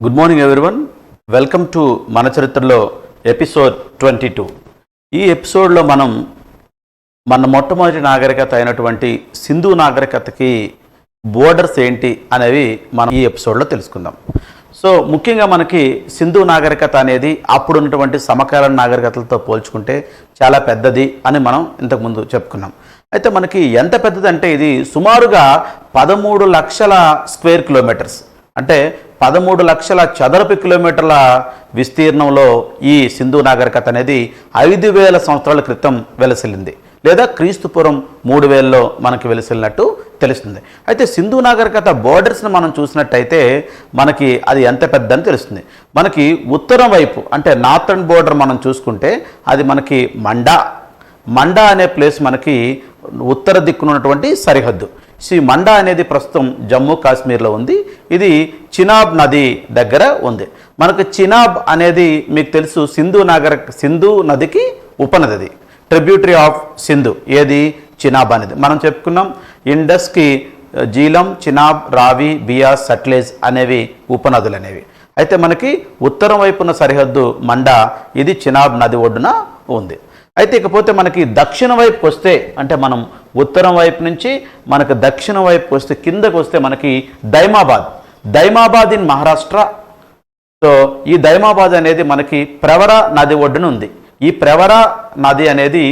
Good morning everyone. Welcome to మన చరిత్రలో episode 22. ఈ ఎపిసోడ్లో మనం మన మొట్టమొదటి నాగరికత అయినటువంటి సింధు నాగరికతకి బోర్డర్స్ ఏంటి అనేవి మనం ఈ ఎపిసోడ్లో తెలుసుకుందాం. సో ముఖ్యంగా మనకి సింధు నాగరికత అనేది అప్పుడు ఉన్నటువంటి సమకాలీన నాగరికతలతో పోల్చుకుంటే చాలా పెద్దది అని మనం ఇంతకుముందు చెప్పుకున్నాం. అయితే మనకి ఎంత పెద్దది అంటే ఇది సుమారుగా 13 లక్షల స్క్వేర్ కిలోమీటర్స్, అంటే 13 లక్షల చదరపు కిలోమీటర్ల విస్తీర్ణంలో ఈ సింధు నాగరికత అనేది 5000 సంవత్సరాల క్రితం వెలసిల్లింది, లేదా క్రీస్తుపూర్వం 3000లో మనకి వెలసిల్లినట్టు తెలుస్తుంది. అయితే సింధు నాగరికత బోర్డర్స్ని మనం చూసినట్టయితే మనకి అది ఎంత పెద్దని తెలుస్తుంది. మనకి ఉత్తరం వైపు అంటే నార్థర్న్ బోర్డర్ మనం చూసుకుంటే అది మనకి మండా అనే ప్లేస్ మనకి ఉత్తర దిక్కునున్నటువంటి సరిహద్దు. ఈ మండా అనేది ప్రస్తుతం జమ్మూ కాశ్మీర్లో ఉంది. ఇది చినాబ్ నది దగ్గర ఉంది. మనకు చినాబ్ అనేది మీకు తెలుసు సింధు నదికి ఉపనది, ట్రిబ్యూటరీ ఆఫ్ సింధు. ఏది? చినాబ్ అనేది మనం చెప్పుకున్నాం. ఇండస్కి జీలం, చినాబ్, రావి, బియాస్, సట్లెజ్ అనేవి ఉపనదులు అనేవి. అయితే మనకి ఉత్తరం వైపున సరిహద్దు మండా, ఇది చినాబ్ నది ఒడ్డున ఉంది. అయితే ఇకపోతే మనకి దక్షిణ వైపుకి వస్తే, అంటే మనం ఉత్తరం వైపు నుంచి మనకు దక్షిణ వైపుకి వస్తే, కిందకు వస్తే మనకి దైమాబాద్ ఇన్ మహారాష్ట్ర. సో ఈ దైమాబాద్ అనేది మనకి ప్రవర నది ఒడ్డున ఉంది. ఈ ప్రవర నది అనేది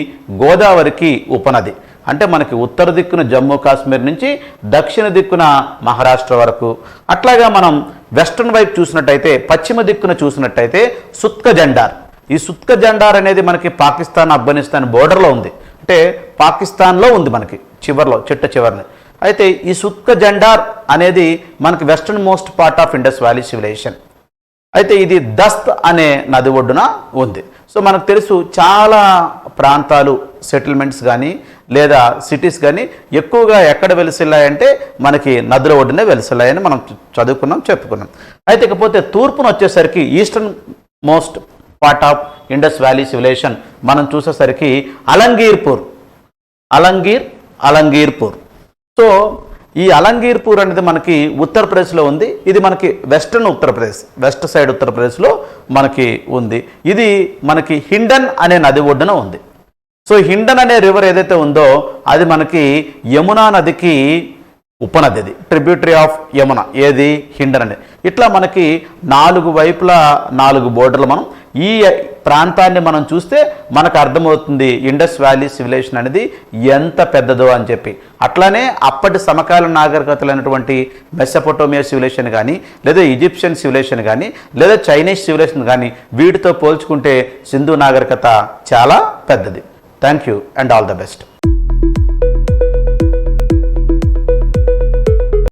గోదావరికి ఉపనది. అంటే మనకి ఉత్తర దిక్కున జమ్మూ కాశ్మీర్ నుంచి దక్షిణ దిక్కున మహారాష్ట్ర వరకు. అట్లాగా మనం వెస్ట్రన్ వైపు చూసినట్టయితే, పశ్చిమ దిక్కున చూసినట్టయితే సుత్క జెండార్. ఈ సుత్క జెండార్ అనేది మనకి పాకిస్తాన్, ఆఫ్ఘనిస్తాన్ బోర్డర్లో ఉంది. అంటే పాకిస్తాన్లో ఉంది మనకి చివరిలో, చివరిని. అయితే ఈ సుత్క జెండార్ అనేది మనకి western most part of Indus valley civilization. అయితే ఇది దస్త్ అనే నది ఒడ్డున ఉంది. సో మనకు తెలుసు చాలా ప్రాంతాలు, సెటిల్మెంట్స్ కానీ లేదా సిటీస్ కానీ ఎక్కువగా ఎక్కడ వెలిసిల్లాయంటే మనకి నదుల ఒడ్డునే వెలిసిల్లాయని మనం చెప్పుకున్నాం. అయితే ఇకపోతే తూర్పున వచ్చేసరికి eastern most part of Indus valley civilization మనం చూసేసరికి అలంగీర్పూర్. సో ఈ అలంగీర్పూర్ అనేది మనకి ఉత్తరప్రదేశ్లో ఉంది. ఇది మనకి వెస్టర్న్ ఉత్తరప్రదేశ్, వెస్ట్ సైడ్ ఉత్తరప్రదేశ్లో మనకి ఉంది. ఇది మనకి హిండన్ అనే నది ఒడ్డున ఉంది. సో హిండన్ అనే రివర్ ఏదైతే ఉందో అది మనకి యమునా నదికి ఉపనది, అది ట్రిబ్యూటరీ ఆఫ్ యమునా. ఏది? హిండన్ అనేది. ఇట్లా మనకి 4 వైపులా 4 బోర్డర్లు. మనం ఈ ప్రాంతాన్ని మనం చూస్తే మనకు అర్థమవుతుంది ఇండస్ వ్యాలీ సివిలైజేషన్ అనేది ఎంత పెద్దదో అని చెప్పి. అట్లానే అప్పటి సమకాలీన నాగరికతలైనటువంటి మెసొపొటేమియా సివిలైజేషన్ కానీ, లేదా ఈజిప్షియన్ సివిలైజేషన్ కానీ, లేదా చైనీస్ సివిలైజేషన్ కానీ వీటితో పోల్చుకుంటే సింధు నాగరికత చాలా పెద్దది. Thank you and all the best.